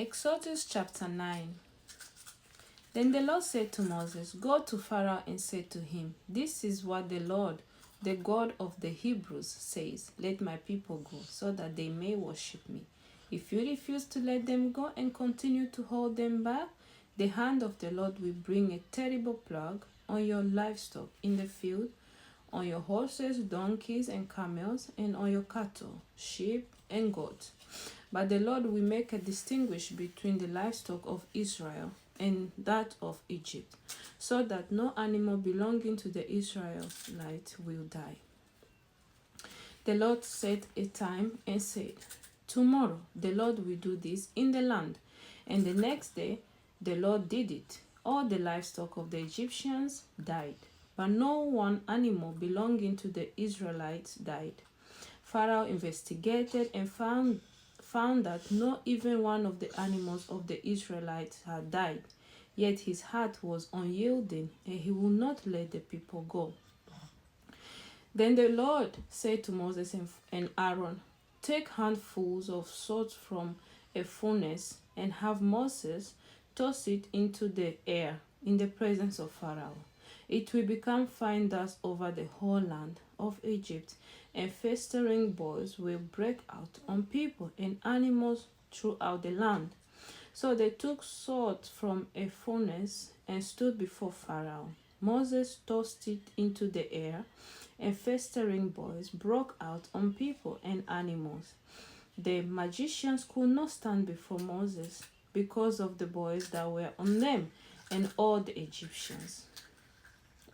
Exodus chapter 9. Then the Lord said to Moses, Go to Pharaoh and say to him, This is what the Lord, the God of the Hebrews, says, Let my people go, so that they may worship me. If you refuse to let them go and continue to hold them back, the hand of the Lord will bring a terrible plague on your livestock in the field, on your horses, donkeys, and camels, and on your cattle, sheep, and goats. But the Lord will make a distinguish between the livestock of Israel and that of Egypt, so that no animal belonging to the Israelites will die. The Lord set a time and said, Tomorrow the Lord will do this in the land. And the next day the Lord did it. All the livestock of the Egyptians died, but no one animal belonging to the Israelites died. Pharaoh investigated and found that not even one of the animals of the Israelites had died. Yet his heart was unyielding, and he would not let the people go. Then the Lord said to Moses and Aaron, Take handfuls of salt from a furnace, and have Moses toss it into the air in the presence of Pharaoh. It will become fine dust over the whole land of Egypt, and festering boils will break out on people and animals throughout the land. So they took salt from a furnace and stood before Pharaoh. Moses tossed it into the air, and festering boils broke out on people and animals. The magicians could not stand before Moses because of the boils that were on them and all the Egyptians.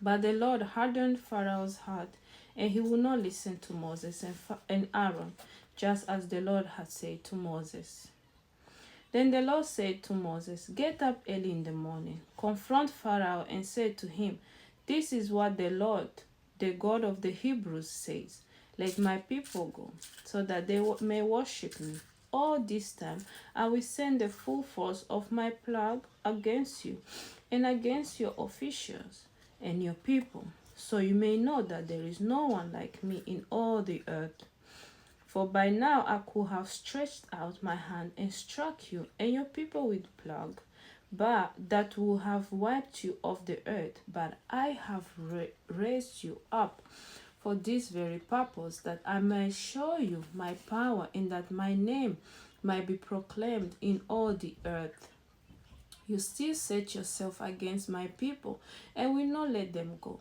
But the Lord hardened Pharaoh's heart, and he would not listen to Moses and Aaron, just as the Lord had said to Moses. Then the Lord said to Moses, Get up early in the morning, confront Pharaoh, and say to him, This is what the Lord, the God of the Hebrews, says. Let my people go, so that they may worship me. All this time I will send the full force of my plague against you and against your officials and your people, so you may know that there is no one like me in all the earth. For by now I could have stretched out my hand and struck you and your people with plague, but that would have wiped you off the earth. But I have raised you up for this very purpose, that I may show you my power, and that my name might be proclaimed in all the earth. You still set yourself against my people and will not let them go.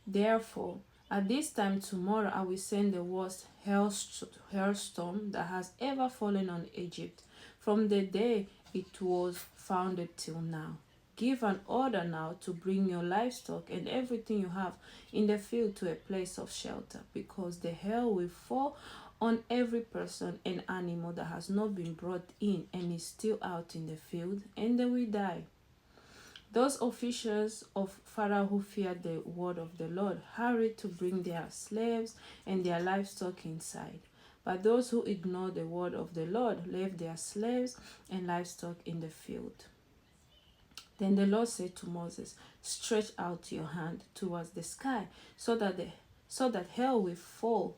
Therefore, at this time tomorrow I will send the worst hailstorm that has ever fallen on Egypt, from the day it was founded till now. Give an order now to bring your livestock and everything you have in the field to a place of shelter, because the hail will fall on every person and animal that has not been brought in and is still out in the field, and they will die. Those officials of Pharaoh who feared the word of the Lord hurried to bring their slaves and their livestock inside. But those who ignored the word of the Lord left their slaves and livestock in the field. Then the Lord said to Moses, Stretch out your hand towards the sky, so that hail will fall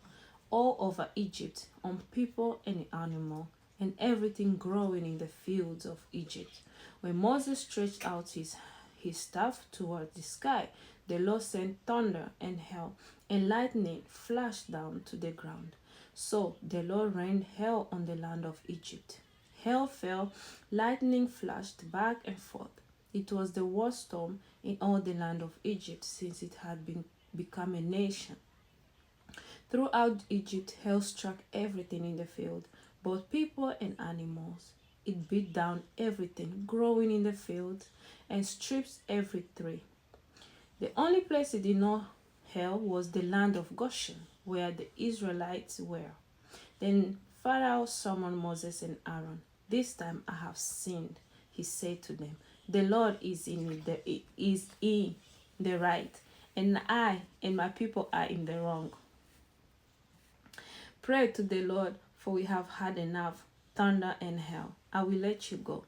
all over Egypt, on people and animal, and everything growing in the fields of Egypt. When Moses stretched out his staff toward the sky, the Lord sent thunder and hail, and lightning flashed down to the ground. So the Lord rained hail on the land of Egypt. Hail fell, lightning flashed back and forth. It was the worst storm in all the land of Egypt since it had become a nation. Throughout Egypt, hail struck everything in the field, both people and animals. It beat down everything growing in the field and stripped every tree. The only place it did not hail was the land of Goshen, where the Israelites were. Then Pharaoh summoned Moses and Aaron. This time I have sinned, he said to them. The Lord is in the right, and I and my people are in the wrong. Pray to the Lord, for we have had enough thunder and hail. I will let you go.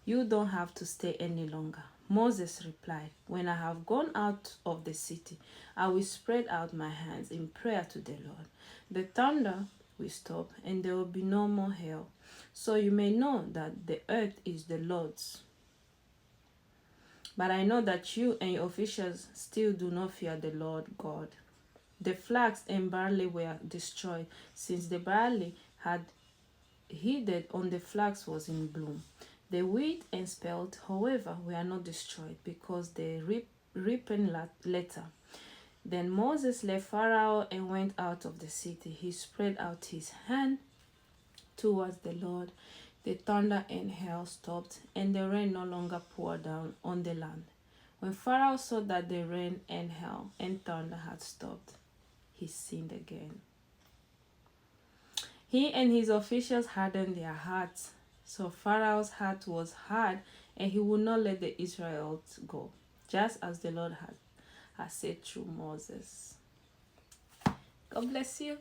You don't have to stay any longer. Moses replied, When I have gone out of the city, I will spread out my hands in prayer to the Lord. The thunder will stop, and there will be no more hail. So you may know that the earth is the Lord's. But I know that you and your officials still do not fear the Lord God. The flax and barley were destroyed, since the barley had heeded on the flax was in bloom. The wheat and spelt, however, were not destroyed, because they ripened later. Then Moses left Pharaoh and went out of the city. He spread out his hand towards the Lord. The thunder and hail stopped, and the rain no longer poured down on the land. When Pharaoh saw that the rain and hail and thunder had stopped, he sinned again. He and his officials hardened their hearts. So Pharaoh's heart was hard, and he would not let the Israelites go, just as the Lord had said through Moses. God bless you.